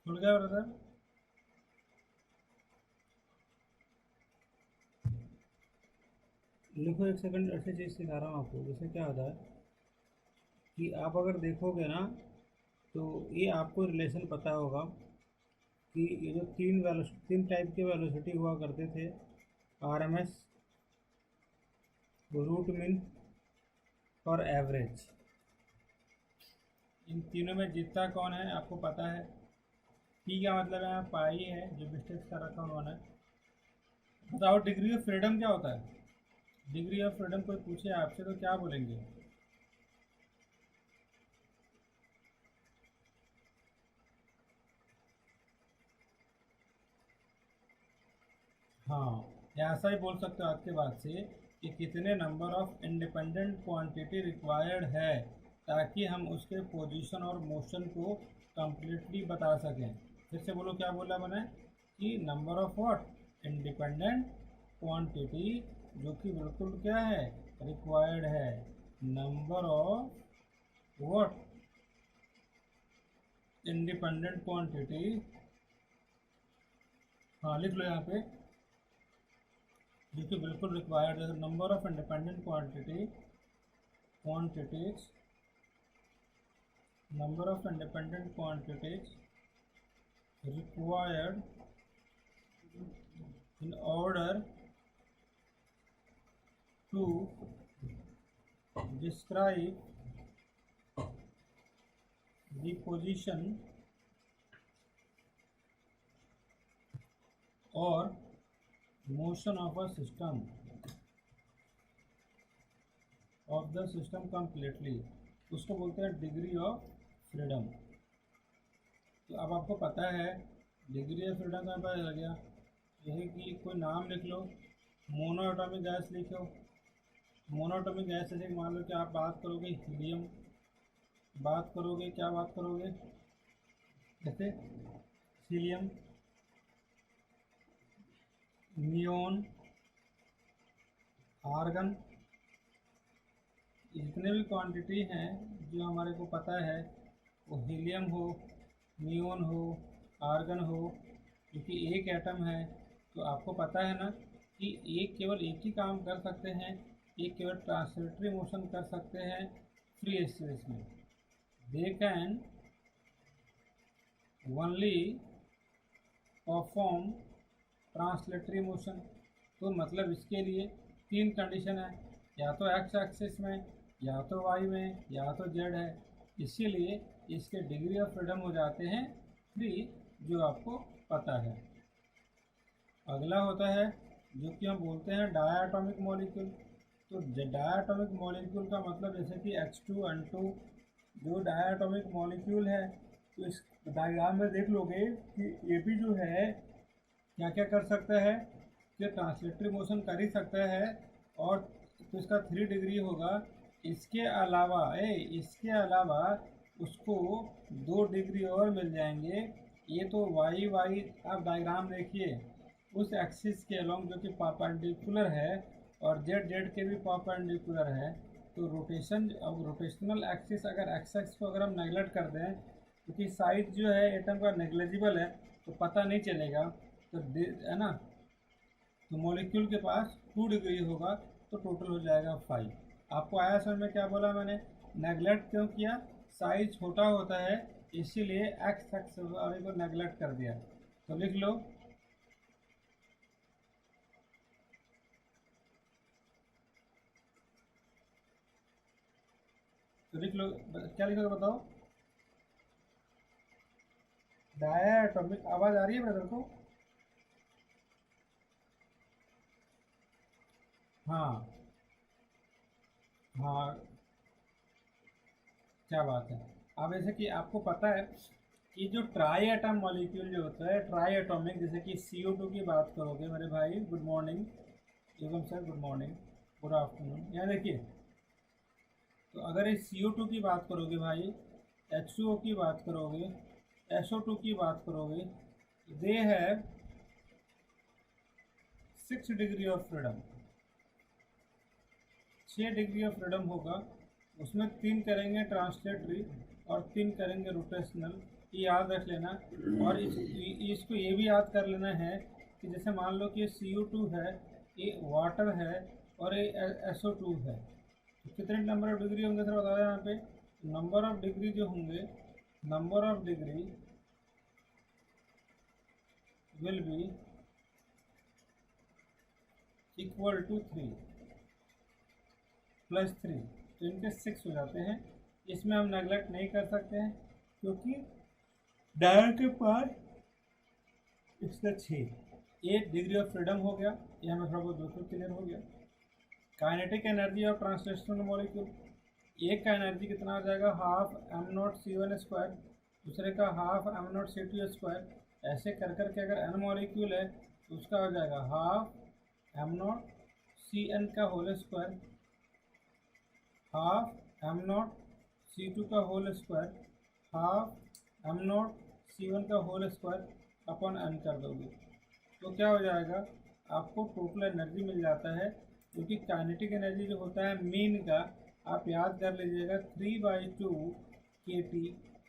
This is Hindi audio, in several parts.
खुल गया ब्रदर? लिखो, एक सेकंड ऐसी चीज़ सिखा रहा हूँ आपको। जैसे क्या होता है कि आप अगर देखोगे ना, तो ये आपको रिलेशन पता होगा कि ये जो तीन टाइप के वेलोसिटी हुआ करते थे, आरएमएस, रूट मीन और एवरेज। इन तीनों में जीतता कौन है आपको पता है? पी का मतलब है पाई है, जो मिस्टेक्स कर रखा उन्होंने। बताओ डिग्री ऑफ फ्रीडम क्या होता है? डिग्री ऑफ फ्रीडम कोई पूछे आपसे तो क्या बोलेंगे? हाँ, या ऐसा ही बोल सकते हो आज के बाद से कि कितने number of independent quantity required है ताकि हम उसके पोजीशन और मोशन को कंप्लीटली बता सकें। फिर से बोलो, क्या बोला मैंने? कि number of what? Independent quantity, जो कि बिल्कुल क्या है, रिक्वायर्ड है। Number of what? Independent quantity. हाँ, लिख लो यहाँ पे, जो कि बिल्कुल रिक्वायर्ड है। Number of independent quantities, number of independent quantities required in order to describe the position or motion of a system completely, उसको बोलते हैं डिग्री ऑफ फ्रीडम। तो अब आपको पता है डिग्री ऑफ फ्रीडम का पता लग गया। यही कि कोई नाम लिख लो, मोनो एटॉमिक गैस लिखो। मोनो एटॉमिक गैस जैसे मान लो कि आप बात करोगे हीलियम, बात करोगे, क्या बात करोगे, जैसे हीलियम, नियोन, आर्गन, जितने भी क्वांटिटी हैं जो हमारे को पता है, वो हीलियम हो, नियोन हो, आर्गन हो, क्योंकि एक एटम है। तो आपको पता है ना कि एक केवल एक ही काम कर सकते हैं, एक केवल ट्रांसलेटरी मोशन कर सकते हैं फ्री स्पेस में। They can only perform translatory motion. तो मतलब इसके लिए तीन कंडीशन है, या तो एक्स एक्सिस में, या तो वाई में, या तो जेड है। इसीलिए इसके डिग्री ऑफ फ्रीडम हो जाते हैं थ्री, जो आपको पता है। अगला होता है जो कि हम बोलते हैं डायटोमिक मॉलिक्यूल। तो डायटोमिक मॉलिक्यूल का मतलब जैसे कि H2N2, जो डायटोमिक मॉलिक्यूल है। तो इस डायग्राम में देख लोगे कि ये भी जो है क्या क्या कर सकता है, कि ट्रांसलेटरी मोशन कर ही सकता है, और तो इसका 3 डिग्री होगा। इसके अलावा उसको 2 डिग्री और मिल जाएंगे। ये तो वाई वाई, आप डायग्राम देखिए, उस एक्सिस के अलोंग जो कि परपेंडिकुलर है, और जेड जेड के भी परपेंडिकुलर है। तो रोटेशन, अब रोटेशनल एक्सिस अगर एक्स एक्स को अगर हम नेगलेक्ट कर दें, क्योंकि साइज जो है एटम का नेग्लेजिबल है, तो पता नहीं चलेगा, तो है ना। तो मॉलिक्यूल के पास 2 डिग्री होगा, तो टोटल हो जाएगा 5। आपको आया समझ में क्या बोला मैंने? नेगलेक्ट क्यों किया? साइज छोटा होता है, इसीलिए एक्स एक्स वाले को नेगलेक्ट कर दिया। तो लिख लो, क्या लिखोगे बताओ? डायटोमिक। आवाज़ आ रही है ब्रदर को? हाँ हाँ, क्या बात है। अब जैसे कि आपको पता है कि जो ट्राई एटम मॉलिक्यूल जो होता है, ट्राई एटॉमिक, जैसे कि CO2 की बात करोगे मेरे भाई, गुड मॉर्निंग एवं sir, good morning, good afternoon. यहाँ देखिए, तो अगर इस CO2 की बात करोगे भाई, H2O की बात करोगे, SO2 की बात करोगे, दे है 6 degree of freedom. 6 degree of freedom होगा। उसमें 3 करेंगे ट्रांसलेटरी और 3 करेंगे रोटेशनल। ये याद रख लेना। और इसको ये भी याद कर लेना है कि जैसे मान लो कि ये CO2 है, ये वाटर है और ये SO2 है, तो कितने नंबर ऑफ डिग्री होंगे सर बताओ यहाँ पे। नंबर ऑफ डिग्री जो होंगे, number of degree will be equal to 3 + 3, तो इनके 6 हो जाते हैं। इसमें हम नेगलेक्ट नहीं कर सकते हैं क्योंकि डायर के पास इसका 6। 8 डिग्री ऑफ फ्रीडम हो गया, ये हमें थोड़ा बहुत दोस्तों क्लियर हो गया। Kinetic energy of translational molecule, एक का एनर्जी कितना हो जाएगा, हाफ m0c1², दूसरे का हाफ m0c2²। ऐसे कर करके अगर n मॉलिक्यूल है तो उसका हो जाएगा हाफ m0cn का होल स्क्वायर, हाफ m0c2 का होल स्क्वायर, हाफ m0c1 का होल स्क्वायर अपन n कर दोगे तो क्या हो जाएगा, आपको टोटल एनर्जी मिल जाता है। क्योंकि काइनेटिक एनर्जी जो होता है मीन का, आप याद कर लीजिएगा 3/2 kT।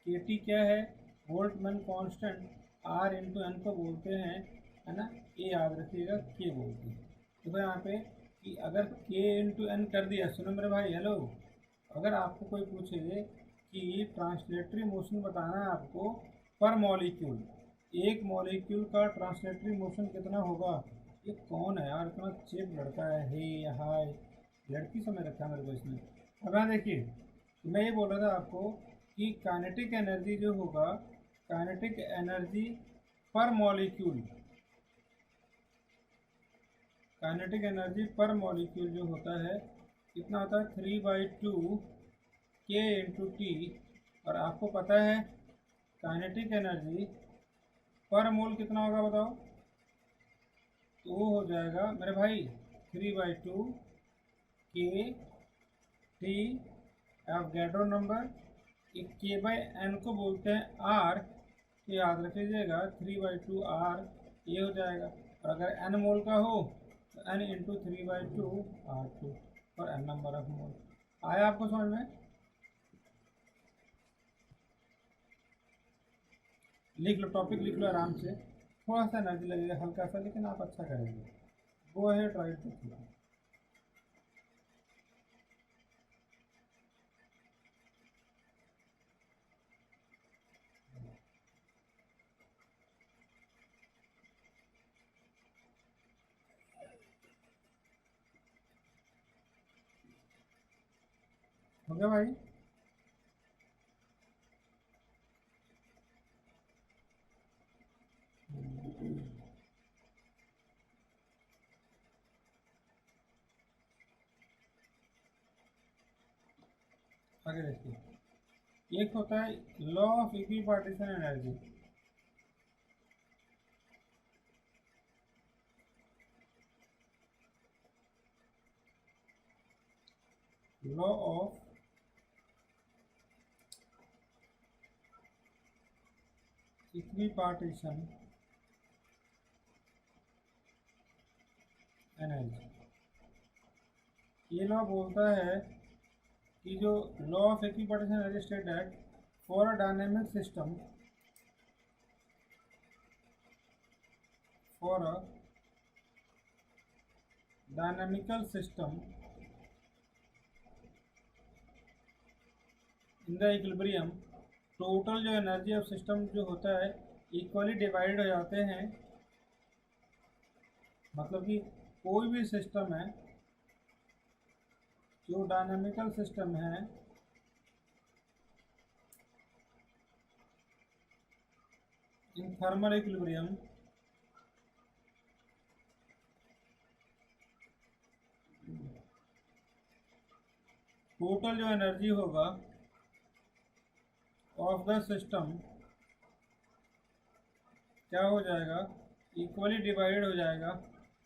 kT क्या है, बोल्ट्जमैन कांस्टेंट, R × N को बोलते हैं, है ना, ये याद रखिएगा K बोलते हैं। देखो यहाँ पे कि अगर K × N कर दिया, सुनो मेरे भाई, हेलो, अगर आपको कोई पूछे कि ट्रांसलेटरी मोशन बताना है आपको पर मॉलिक्यूल, एक मॉलिक्यूल का ट्रांसलेटरी मोशन कितना होगा, ये कौन है यार, इतना चेप लड़का है, हे हाय, लड़की समझ रखा है मेरे को इसने। अब यहाँ देखिए, मैं ये बोल रहा था आपको कि काइनेटिक एनर्जी जो होगा, काइनेटिक एनर्जी पर मॉलिक्यूल, काइनेटिक एनर्जी पर मॉलिक्यूल जो होता है कितना होता है, 3/2 K × T। और आपको पता है काइनेटिक एनर्जी पर मोल कितना होगा बताओ, तो वो हो जाएगा मेरे भाई 3/2 KT। एवोगैड्रो नंबर, K/N को बोलते हैं R, तो याद रख लीजिएगा 3/2 R ये हो जाएगा। और अगर N मोल का हो तो N × 3/2 R2 और N नंबर ऑफ मोल। आया आपको समझ में? लिख लो, टॉपिक लिख लो आराम से, थोड़ा सा एनर्जी लगेगा हल्का सा, लेकिन आप अच्छा करेंगे। Go ahead, right the through. हो गया भाई? आगे देखिए, एक होता है law of equipartition energy. Law of equipartition energy, ये लॉ बोलता है कि जो law of equipartition energy state that for a dynamic system, for a dynamical system in the equilibrium, total जो एनर्जी ऑफ सिस्टम जो होता है इक्वली डिवाइड हो जाते हैं। मतलब कि कोई भी सिस्टम है जो डायनामिकल सिस्टम है, इन थर्मल इक्विलिब्रियम, टोटल जो एनर्जी होगा ऑफ द सिस्टम क्या हो जाएगा, इक्वली डिवाइड हो जाएगा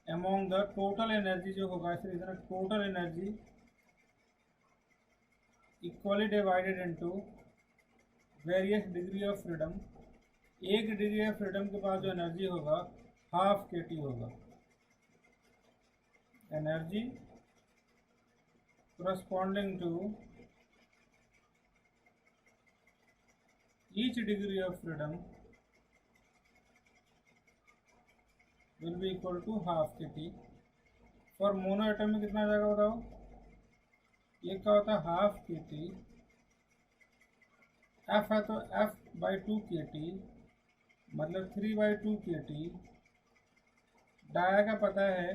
अमॉन्ग द टोटल एनर्जी जो होगा, इसलिए total energy equally divided into various degree of freedom. एक डिग्री ऑफ फ्रीडम के पास जो एनर्जी होगा हाफ KT होगा। Energy corresponding to each degree of freedom will be equal to half kT। For mono atom में कितना आ जाएगा बताओ, ये क्या होता है हाफ kT, एफ है तो f/2 kT मतलब 3/2 kT। डाया का पता है,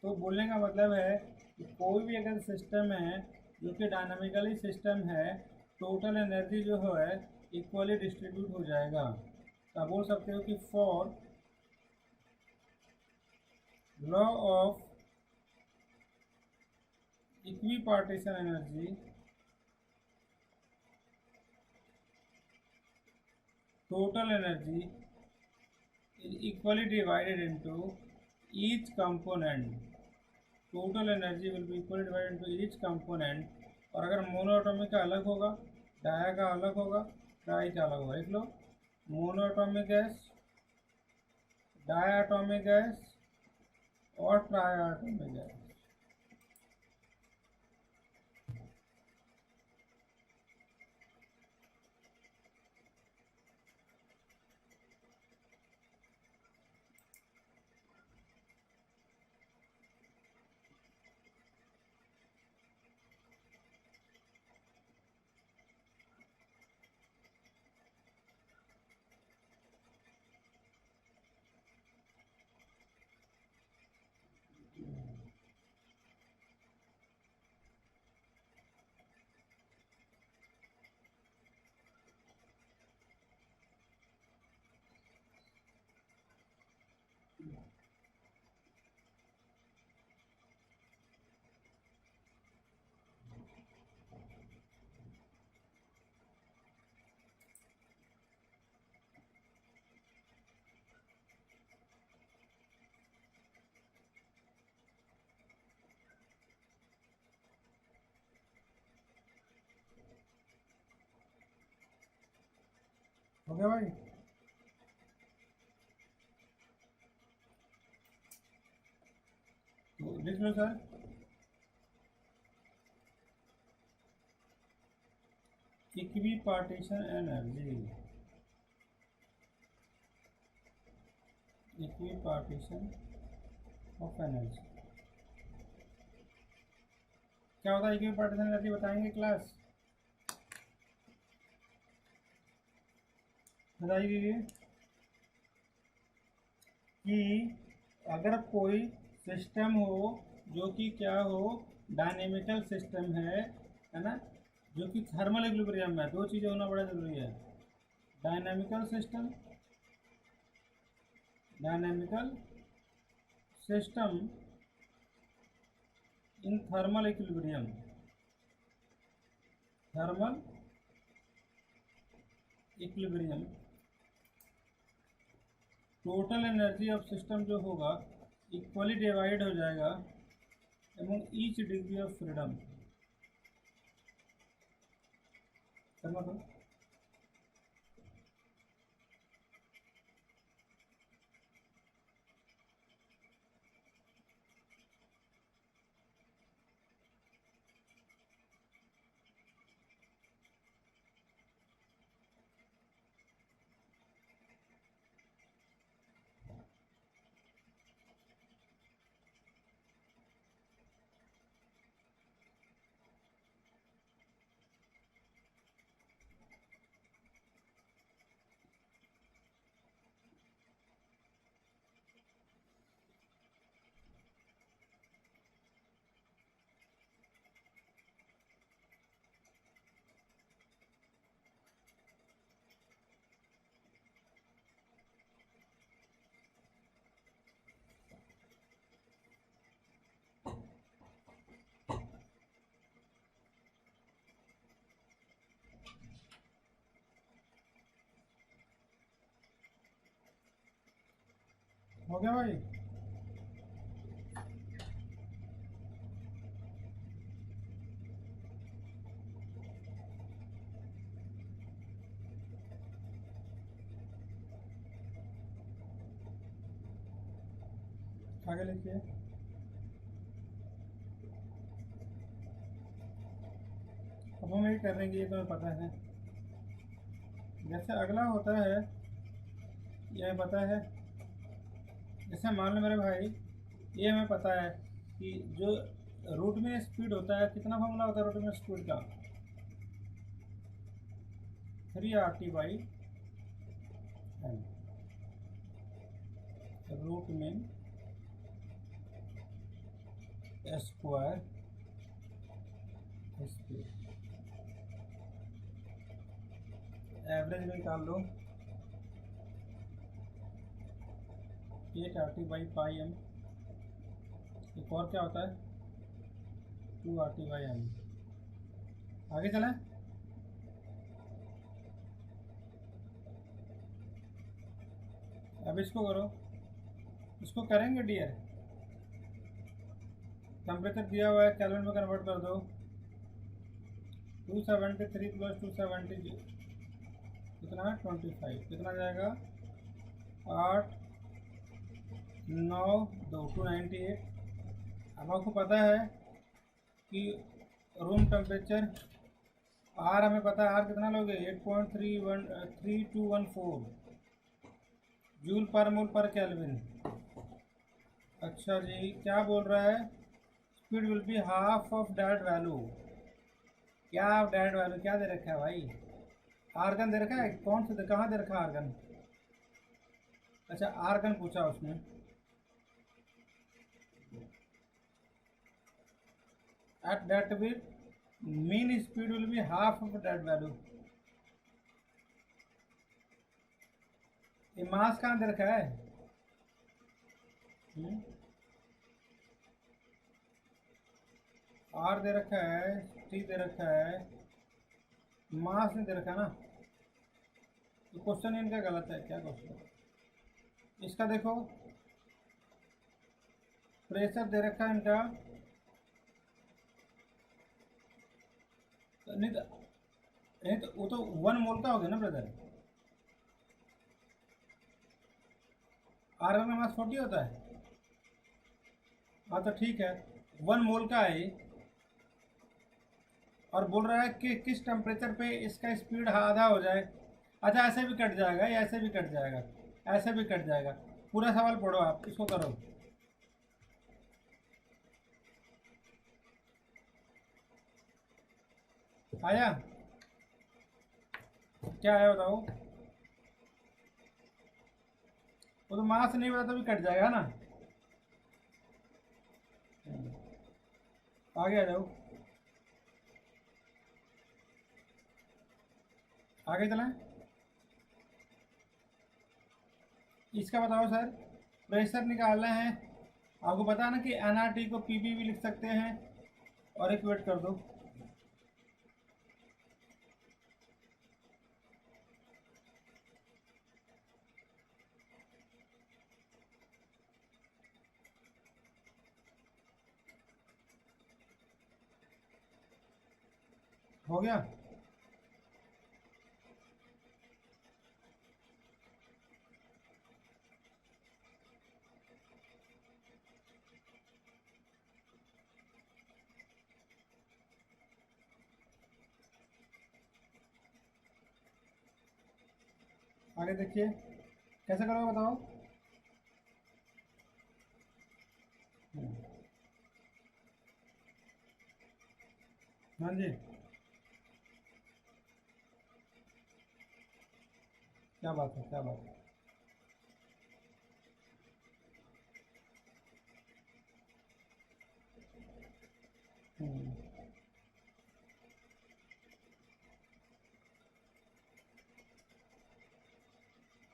तो बोलने का मतलब है कि कोई भी अगर सिस्टम है जो कि डायनामिकली सिस्टम है, टोटल एनर्जी जो है इक्वली डिस्ट्रीब्यूट हो जाएगा। तो आप बोल सकते हो कि for law of equipartition energy, total energy is equally divided into each component। total energy will be equally divided into each component। और अगर मोनोएटॉमिक का अलग होगा, डाया का अलग होगा, ट्राई का अलग होगा। देख लो, मोनोएटॉमिक गैस, डायाटॉमिक गैस और ट्राइएटॉमिक गैस। हो गया भाई? तो लिख लो sir, equipartition energy, equipartition of energy क्या होता है? इक्विपार्टीशन एनर्जी बताएंगे क्लास, बताइए कि अगर कोई सिस्टम हो जो कि क्या हो, डायनेमिकल सिस्टम है ना, जो कि थर्मल इक्विलिब्रियम में, दो चीज़ें होना बड़ा जरूरी है, dynamical system, dynamical system in thermal equilibrium, thermal equilibrium. Total energy of system जो होगा इक्वली डिवाइड हो जाएगा among each degree of freedom. करना था हो गया भाई? आगे लिखिए। अब हम यही कर लेंगे, ये तो हमें पता है। जैसे अगला होता है, यह पता है, जैसे मान लो मेरे भाई, ये हमें पता है कि जो रूट में स्पीड होता है, कितना फॉर्मूला होता है रूट में स्पीड का, 3RT/N, रूट में स्क्वायर स्पीड। एवरेज में निकाल लो, 8RT/M। एक और क्या होता है, 2RT/M। आगे चलें। अब इसको करो, इसको करेंगे डियर। टेम्परेचर दिया हुआ है, केल्विन में कन्वर्ट कर दो। 273 + 270 कितना है, 25। कितना जाएगा, 8 9 2 298। अब आपको पता है कि रूम टेम्परेचर आर हमें पता है, आर कितना लोगे, 8.3214 जूल पर मोल पर केल्विन। अच्छा जी, क्या बोल रहा है, speed will be half of that value. क्या दैट वैल्यू क्या दे रखा है भाई, आर्गन दे रखा है, कौन सा कहाँ दे रखा है आर्गन। अच्छा आर्गन पूछा उसने, at that will mean speed will be half of that value. ये मास कहाँ दे रखा है, आर दे रखा है, टी दे रखा है, मास नहीं दे रखा ना। तो क्वेश्चन इनका गलत है। क्या क्वेश्चन, इसका देखो, प्रेशर दे रखा है इनका, नहीं तो वो तो 1 मोल का हो गया ना ब्रदर। आर्गन का मास 40 होता है। हाँ तो ठीक है, 1 मोल का है और बोल रहा है कि किस टेम्परेचर पे इसका स्पीड आधा हो जाए। अच्छा ऐसे भी कट जाएगा, या ऐसे भी कट जाएगा, ऐसे भी कट जाएगा। पूरा सवाल पढ़ो आप, इसको करो। आया, क्या आया बताओ। वो तो मास नहीं पता तो भी कट जाएगा ना। आगे आ जाओ, आगे चलें। इसका बताओ सर, प्रेशर निकालना है आपको पता है ना कि एनआरटी को पीबी भी लिख सकते हैं, और इक्वेट कर दो। हो गया, आगे देखिए कैसे करोगे बताओ। हाँ जी, क्या बात है, क्या बात है। हम्म,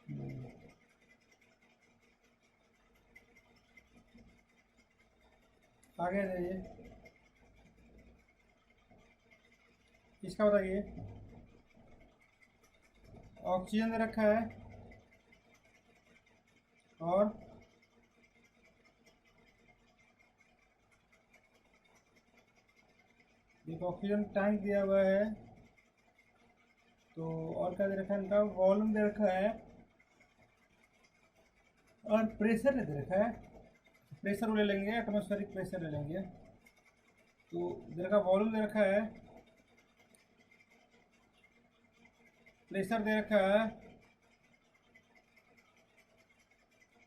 हम्म, आगे जाइए, इसका बताइए। ऑक्सीजन दे रखा है, और एक ऑक्सीजन टैंक दिया हुआ है। तो और क्या दे रखा है, इनका वॉल्यूम दे रखा है, और प्रेशर दे रखा है। प्रेशर ले लेंगे, एटमॉस्फेरिक प्रेशर ले लेंगे। तो दे रखा वॉल्यूम दे रखा है, प्रेशर दे रखा है,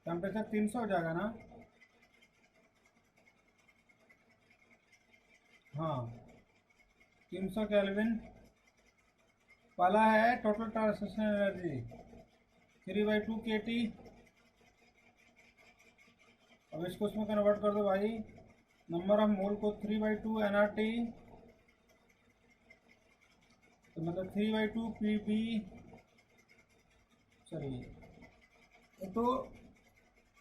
टेम्परेचर 300 हो जाएगा ना। हाँ 300 केल्विन। पहला है टोटल ट्रांसलेशन एनर्जी 3/2 kT। अब इसको उसमें कन्वर्ट कर दो भाई, नंबर ऑफ मोल को 3/2 nRT, तो मतलब 3/2 PB। चलिए तो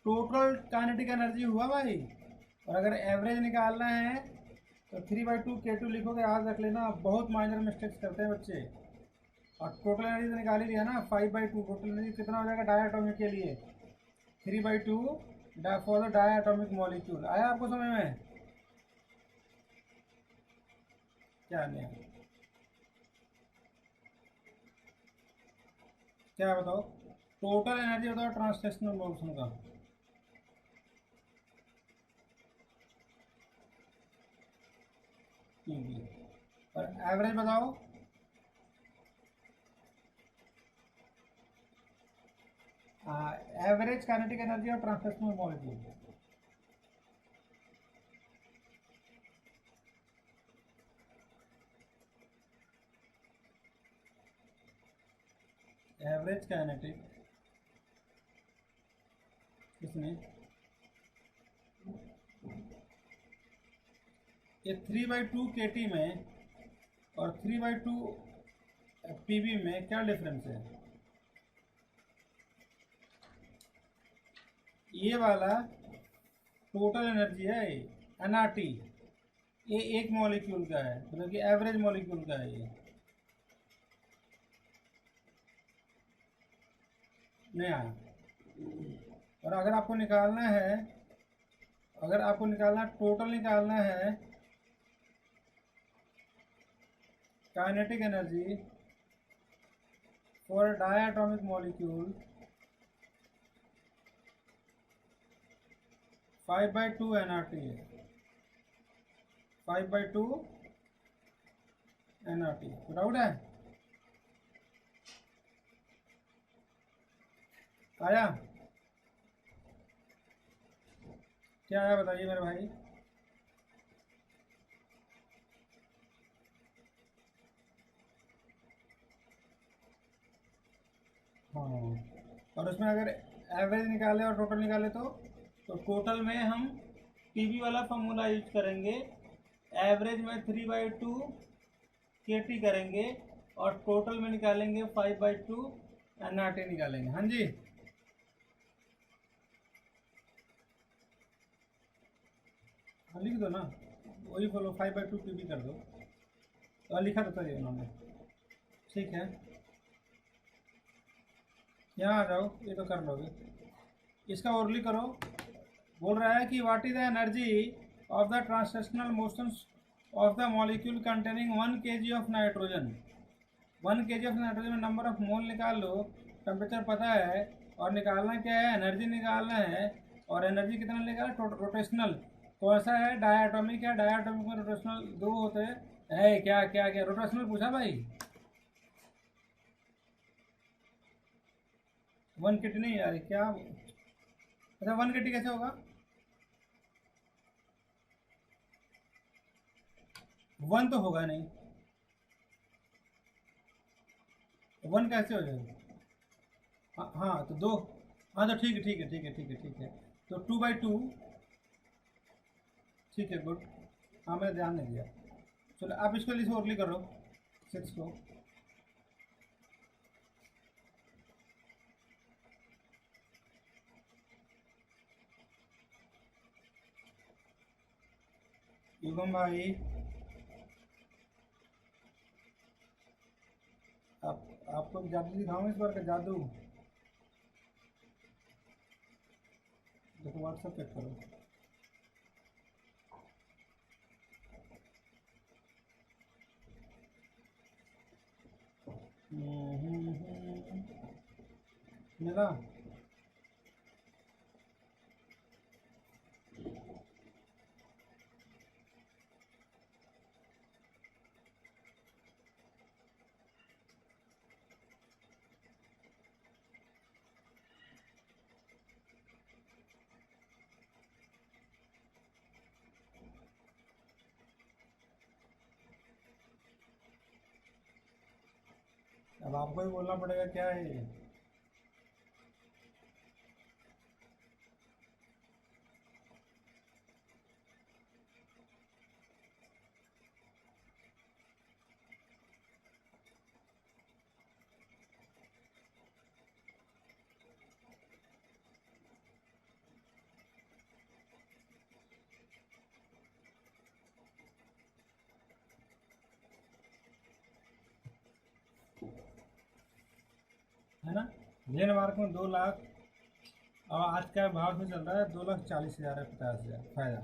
टोटल काइनेटिक एनर्जी हुआ भाई। और अगर एवरेज निकालना है तो 3/2 K2 लिखोगे, याद रख लेना, बहुत माइनर मिस्टेक्स करते हैं बच्चे। और टोटल एनर्जी तो निकाल ही लिया ना 5/2। टोटल एनर्जी कितना हो जाएगा डायटोमिक के लिए 3/2 फॉर द डायटोमिक मॉलिक्यूल। आया आपको समझ में? क्या नहीं, क्या बताओ, टोटल एनर्जी बताओ ट्रांसलेशनल मोशन का। और एवरेज बताओ। एवरेज काइनेटिक एनर्जी और ट्रांसलेशनल मॉलिक्यूल। एवरेज काइनेटिक किसने, ये 3/2 KT में और 3/2 PB में क्या डिफरेंस है? ये वाला टोटल एनर्जी है nRT, ये एक मॉलिक्यूल का है, मतलब कि एवरेज मॉलिक्यूल का है ये। नहीं आया। और अगर आपको निकालना है, अगर आपको निकालना टोटल निकालना है kinetic energy for diatomic molecule 5/2 nRT है, 5/2 nRT। डाउट है? आया? क्या आया बताइए मेरे भाई। हाँ, और उसमें अगर एवरेज निकाले और टोटल निकाले तो टोटल में हम पीबी वाला फॉर्मूला यूज करेंगे, एवरेज में 3/2 KT करेंगे, और टोटल में निकालेंगे 5/2 nRT निकालेंगे। हाँ जी, हाँ लिख दो ना, वही बोलो 5/2 PB कर दो। तो लिखा तो सही उन्होंने, ठीक है। यहाँ आ जाओ, ये तो कर लोगे, इसका ओरली करो। बोल रहा है कि what is the energy of the translational motions of the molecule containing 1 kg of nitrogen. 1 kg of nitrogen में नंबर ऑफ मोल निकाल लो, टेम्परेचर पता है, और निकालना क्या है, एनर्जी निकालना है। और एनर्जी कितना निकाला, रोटेशनल। कौन सा है, डायटोमिक है, डायटोमिक में रोटेशनल दो होते हैं। क्या क्या क्या रोटेशनल पूछा भाई, 1 kg नहीं यार, क्या, अच्छा 1 kg कैसे होगा, 1 तो होगा नहीं, 1 कैसे हो जाएगा? हाँ हाँ तो 2। हाँ तो ठीक है ठीक है ठीक है ठीक है ठीक है, तो 2/2, ठीक है गुड। हाँ मैंने ध्यान नहीं दिया। चलो आप इसको लिखो, ओरली करो 6 को। युगम भाई, आपको जादू दिखाऊँ इस बार का जादू, देखो व्हाट्सएप चेक करो। मिला? अब आपको ही बोलना पड़ेगा क्या है ये। है ना। लेन मार्क में 2 लाख, और आज का भाव से चल रहा है 2,40,000 है, 50,000 फायदा।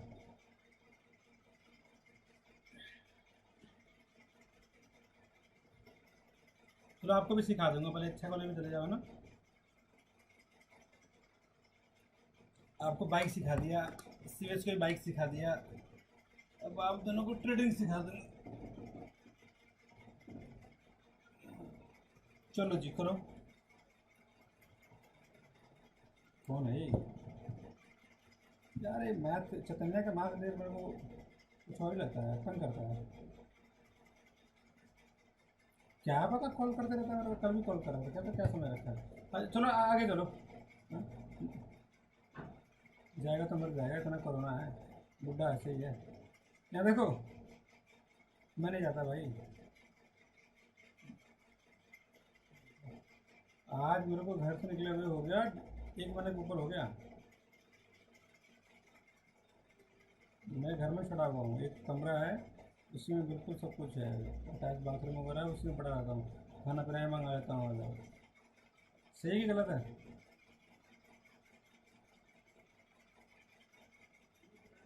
चलो आपको भी सिखा दूंगा, पहले अच्छा कॉलेज में चले जाओ ना। आपको बाइक सिखा दिया, सीएस को बाइक सिखा दिया, अब आप दोनों को ट्रेडिंग सिखा दूंगा। चलो जी करो। कौन है ये यार? ये मैथ चैतन्य का मैथ देख मेरे को कुछ और ही लगता है, तंग करता है। क्या पता कॉल करते रहता है मेरे को, कल भी कॉल कर रहा था, क्या तो क्या समय रखा है। चलो आगे चलो। हाँ? जाएगा तो मर जाएगा, इतना कोरोना है, बुढ़ा ऐसे ही है। यहाँ देखो, मैं नहीं जाता भाई। आज मेरे को घर से निकले हुए हो गया 1 महीने के ऊपर हो गया। मैं घर में चढ़ा हुआ हूँ, एक कमरा है, उसमें बिल्कुल सब कुछ है, अटैच बाथरूम वगैरह है, उसमें पड़ा रहता हूँ, खाना पीना मंगा लेता हूँ वगैरह। सही कि गलत है?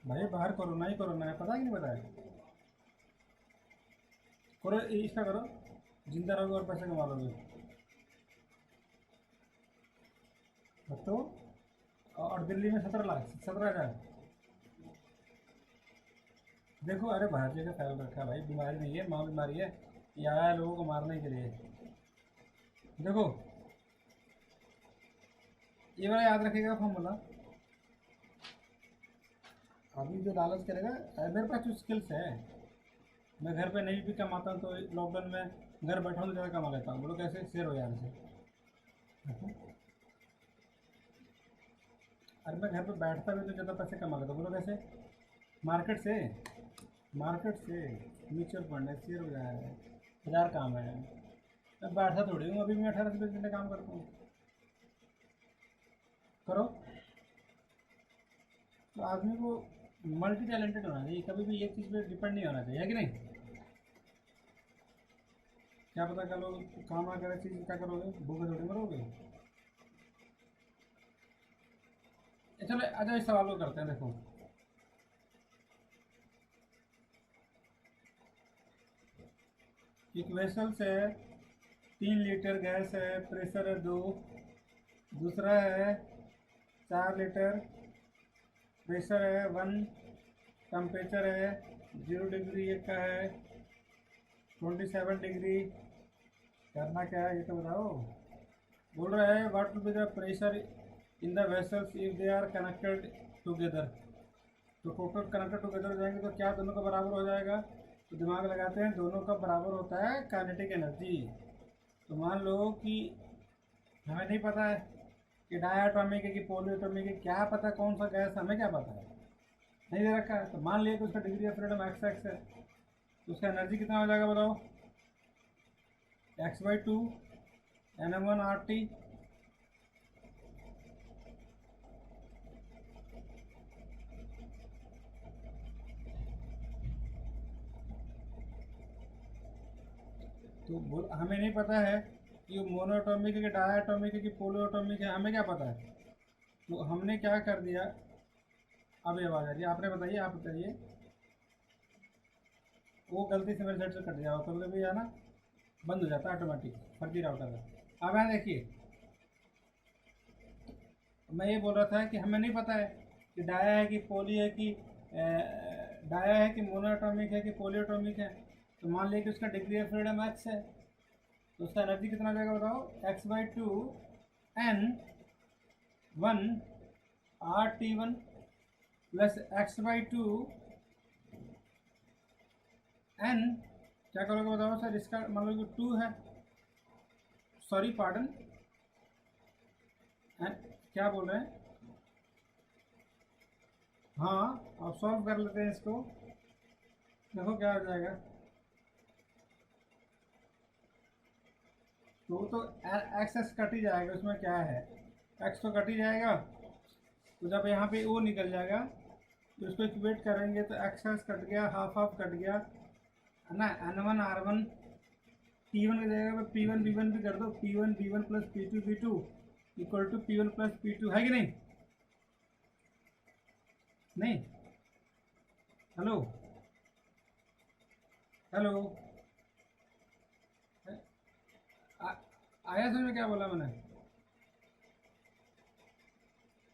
भाई बाहर कोरोना ही कोरोना है, पता है कि नहीं पता है? करो इसका करो, जिंदा रहोगे और पैसे कमा लोगे। तो और दिल्ली में 17 लाख, 17,000। देखो अरे बाहर जगह फैल रखा है भाई, बीमारी नहीं है, माँ बीमारी है, ये आया है लोगों को मारने के लिए। देखो ये वाला याद रखेगा फॉर्मूला। अभी जो लालच करेगा, मेरे पास जो स्किल्स है, मैं घर पे नहीं भी कमाता हूँ तो लॉकडाउन में घर बैठा हूँ तो ज़्यादा कमा लेता हूँ। बोलो कैसे? शेयर हो जाने से। अरे मैं घर पे बैठता भी तो ज़्यादा पैसे कमा लेता हूँ। बोलो कैसे? मार्केट से, मार्केट से म्यूचुअल फंड है, शेयर हो जाए है, 1000 काम है। मैं बैठा थोड़ी हूँ, अभी मैं 18 से 20 घंटे काम करता हूँ। करो। तो आदमी को मल्टी टैलेंटेड होना चाहिए, कभी भी एक चीज़ पे डिपेंड नहीं होना चाहिए, है कि नहीं? क्या पता कल काम ना करे चीज़, क्या करोगे? भूखे थोड़ी मरोगे। चलो अच्छा इस सवाल को करते हैं, देखो। एक वेसल से 3 लीटर गैस है, प्रेशर है 2। दूसरा है 4 लीटर, प्रेशर है 1, टेम्परेचर है 0 डिग्री, एक का है 27 डिग्री। करना क्या है ये तो बताओ। बोल रहा है what will be the pressure in the vessels if they are connected together. तो टोटल कनेक्टेड टुगेदर हो जाएंगे तो क्या दोनों का बराबर हो जाएगा? तो दिमाग लगाते हैं, दोनों का बराबर होता है काइनेटिक एनर्जी। तो मान लो कि हमें नहीं पता है कि डायटोमिक है कि पॉलीएटॉमिक है, क्या पता कौन सा गैस, हमें क्या पता है, नहीं दे रखा है। तो मान लिया कि उसका degree of freedom x x है, तो उसका एनर्जी कितना हो जाएगा बताओ? x/2 nm1 RT। तो हमें नहीं पता है कि मोनोटॉमिक है कि डायटोमिक है कि पोलोटॉमिक है, हमें क्या पता है? तो हमने क्या कर दिया, अब ये आवाज़ आ रही है, आपने बताइए, आप बताइए। वो गलती से मेरे साइड से कट गया, कभी कभी है ना, बंद हो जाता है ऑटोमेटिक, फर्जी राउटर है। अब यहाँ देखिए, मैं ये बोल रहा था कि हमें नहीं पता है कि डाया है कि पोली है कि डाया है कि मोनोटॉमिक है कि पोलियोटॉमिक है। तो मान लिया कि उसका डिग्री ऑफ फ्रीडम एक्स है, तो उसका एनर्जी कितना आ जाएगा बताओ? x/2 n1 RT1 plus x/2 n, क्या करोगे बताओ सर? इसका मान लो कि 2 है, सॉरी पार्डन, क्या बोल रहे हैं? हाँ, अब सॉल्व कर लेते हैं इसको। देखो क्या हो जाएगा। तो एक्स एक्स कट ही जाएगा, उसमें क्या है, एक्स तो कट ही जाएगा। तो जब यहाँ पे ओ निकल जाएगा तो इसको इक्वेट करेंगे तो एक्स एक्स कट गया, हाफ हाफ कट गया, है ना। N1 R1 P1 की जगह पे P1 B1 भी कर दो, P1 B1 plus P2 B2 equal to P1 plus P2, है कि नहीं? नहीं? हेलो हेलो, आया समझ में क्या बोला मैंने?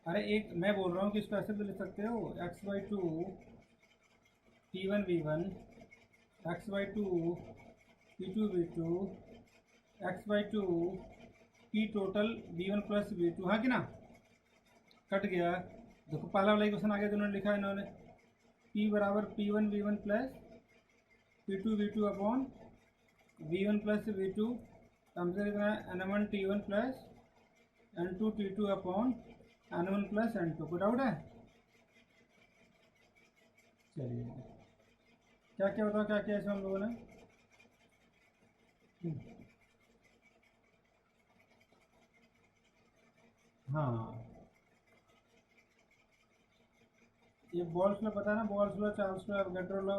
अरे एक मैं बोल रहा हूँ कि इसको ऐसे भी लिख सकते हो, x/2 P1 B1 x/2 P2 B2 x/2 P total B1 plus B2, हाँ कि ना। कट गया। देखो पहला वाला क्वेश्चन आगे जिन्होंने लिखा है इन्होंने P बराबर P1 B1 plus P2 B2 upon B1 plus B2, हमसे लिखना है N1 T1 plus N2 T2 upon N1 plus N2। कोई डाउट है? चलिए, क्या क्या बताओ, क्या क्या इसमें हम लोगों ने। हाँ, ये बॉल्स लॉ पता है ना, balls law, Charles law, Avogadro law,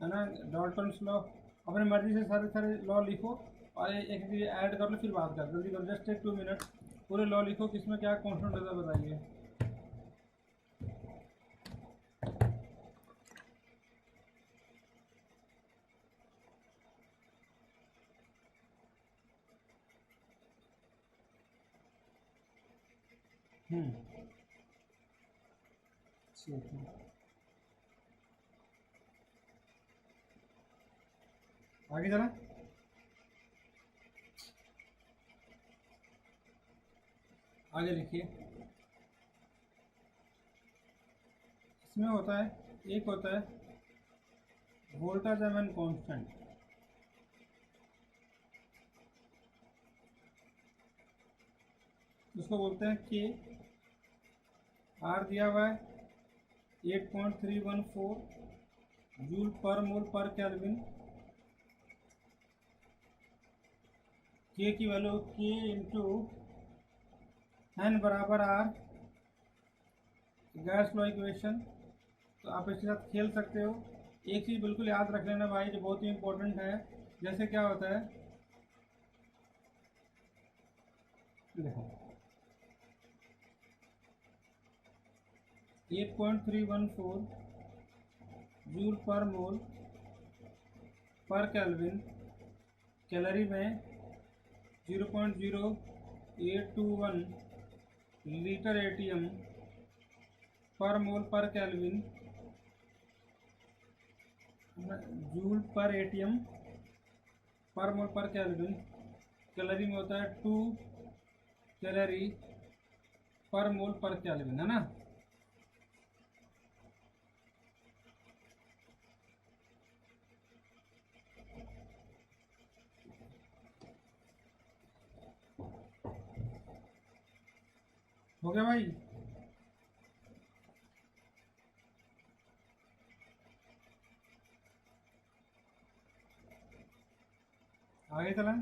है ना, डॉल्टन्स लॉ। अपनी मर्जी से सारे सारे लॉ लिखो और एक चीज़ ऐड कर लो, फिर बात कर, जल्दी करो, जस्ट टेक 2 मिनट। पूरे लॉ लिखो, किसमें क्या कॉन्स्टेंट होता है बताइए। ठीक है, आगे चला, आगे लिखिए। इसमें होता है, एक होता है वोल्टा जेमन कांस्टेंट, उसको बोलते हैं के। आर दिया हुआ है 8.314 जूल पर मोल पर केल्विन। के की वैल्यू के इंटू एन बराबर आर, गैस लॉ इक्वेशन। तो आप इसके साथ खेल सकते हो। एक चीज़ बिल्कुल याद रख लेना भाई, जो बहुत ही इंपॉर्टेंट है। जैसे क्या होता है, देखो 8.314 जूल पर मोल पर केल्विन, कैलोरी में 0.0821 लीटर एटीएम पर मोल पर केल्विन, जूल पर एटीएम पर मोल पर केल्विन। कैलोरी में होता है 2 कैलोरी पर मोल पर केल्विन, है ना। हो गया भाई? आगे चला,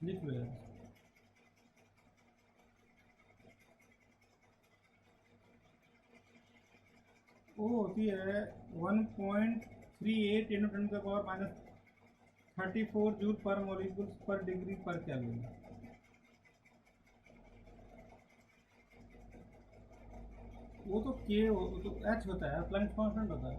लिख लो यार। वो होती है 1.38 इंटू 10⁻34 जूल पर मॉलिक्यूल्स पर डिग्री पर केल्विन। वो तो के, वो तो एच होता है, प्लैंक्स कांस्टेंट होता है।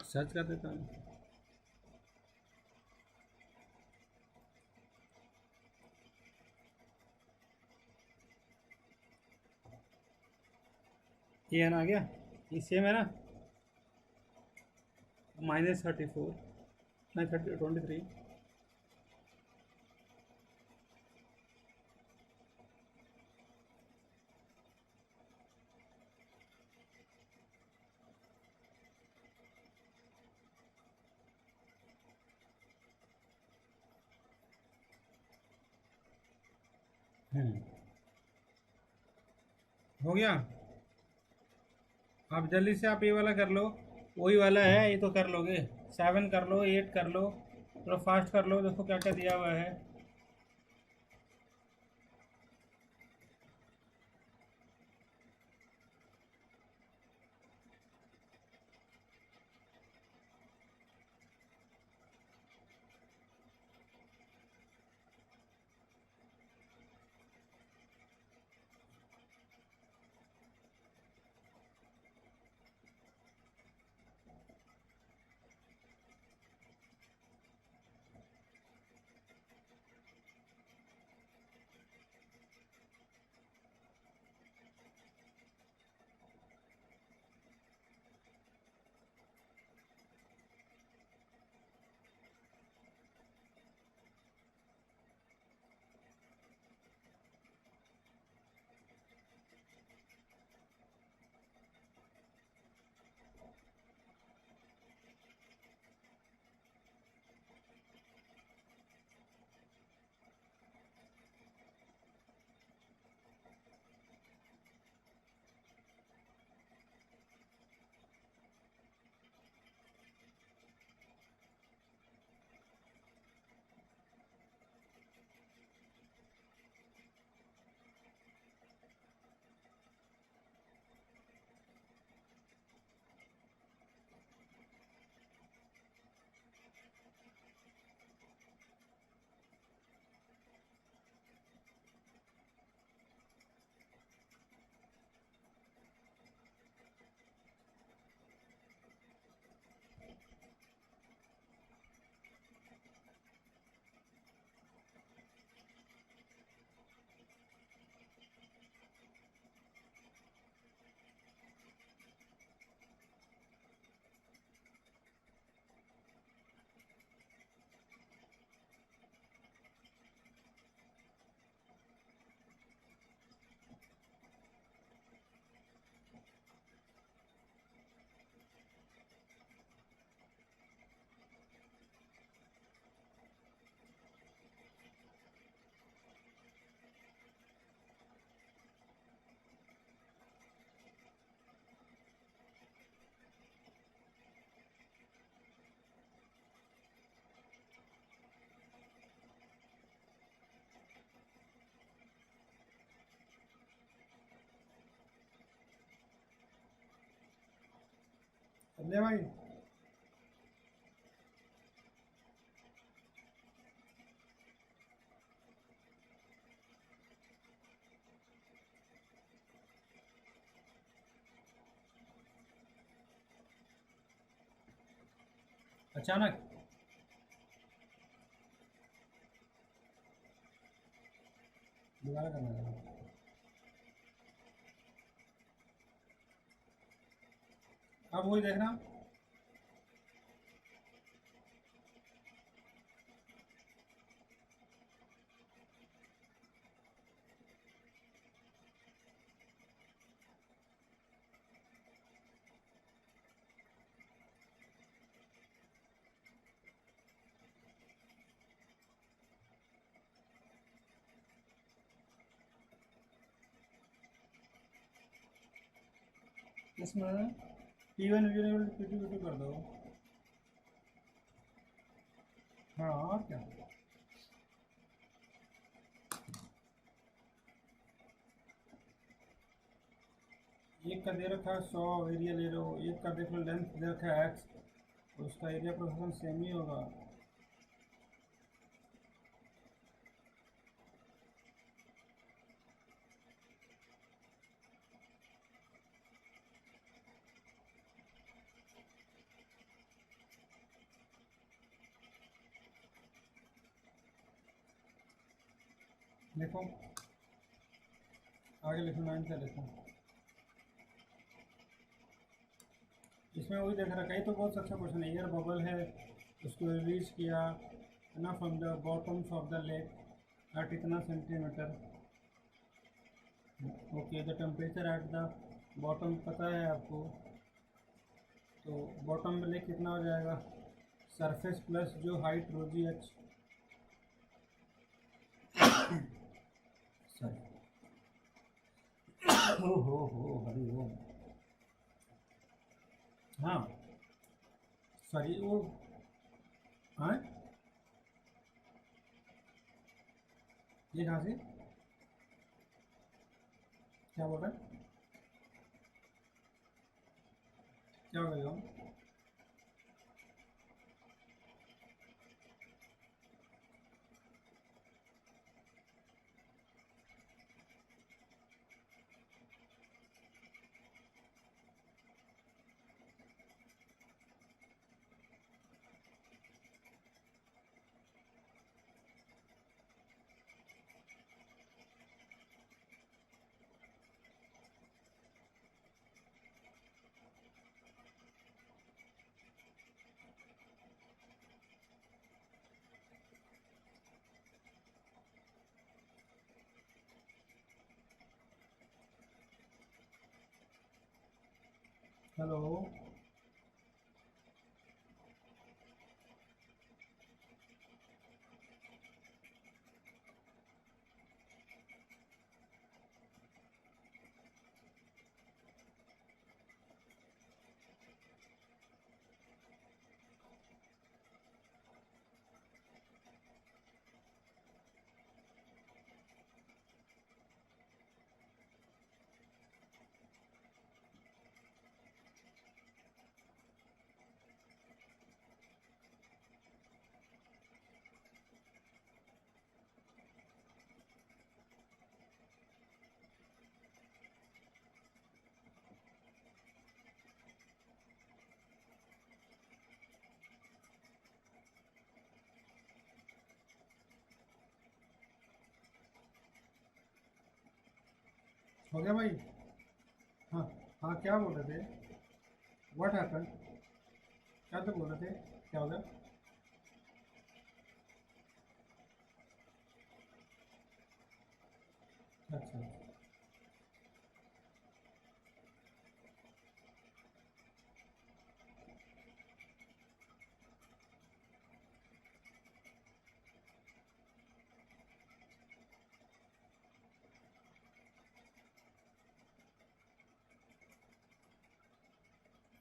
सर्च कर देता हूँ। ये है ना, आ गया, ये सेम है ना, -34 नहीं 23। हो गया। आप जल्दी से आप ये वाला कर लो, वही वाला है, ये तो कर लोगे। 7 कर लो, 8 कर लो, थोड़ा फास्ट कर लो, देखो क्या क्या दिया हुआ है। ले भाई। अचानक दोबारा करना है। अब वही देखना। इसमें P1 P2 कर दो। हाँ और क्या। एक का दे रखा है 100 एरिया ले लो, एक का देख लो लेंथ दे रखा है x, तो उसका एरिया प्रोपोर्शन सेम ही होगा। देखो आगे लिखो 9 का देखो। इसमें वही देख रखा है, तो बहुत अच्छा क्वेश्चन है। एयर बबल है, उसको रिलीज किया है ना from the bottoms of the lake at इतना centimetre. Okay, the temperature at the bottom पता है आपको, तो बॉटम में लेक कितना हो जाएगा, सरफेस प्लस जो हाइट रो जी एच, सॉरी, हो हरि ओम। हाँ, सॉरी वो। हाँ, ये कहाँ से? क्या बोल रहे हैं? क्या हो गया? हेलो। हो गया भाई? हाँ। हाँ, क्या बोल रहे थे? What happen? क्या तो बोल रहे थे? क्या हो गया? अच्छा,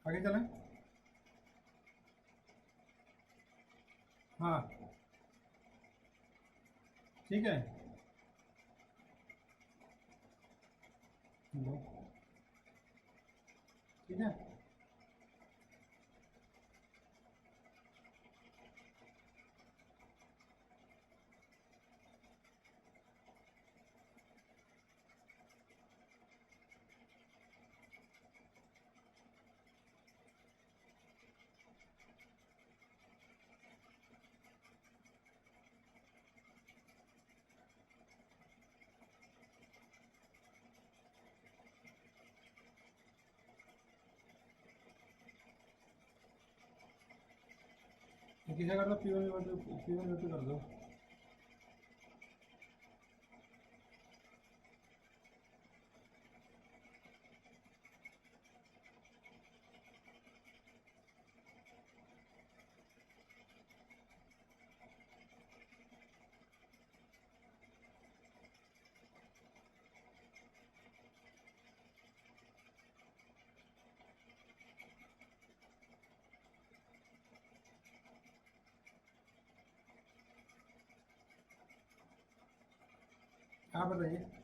आगे चलें? हाँ, ठीक है। लो, ठीक है। तो किसे कर दो? P1 कर दो। आप बताइए।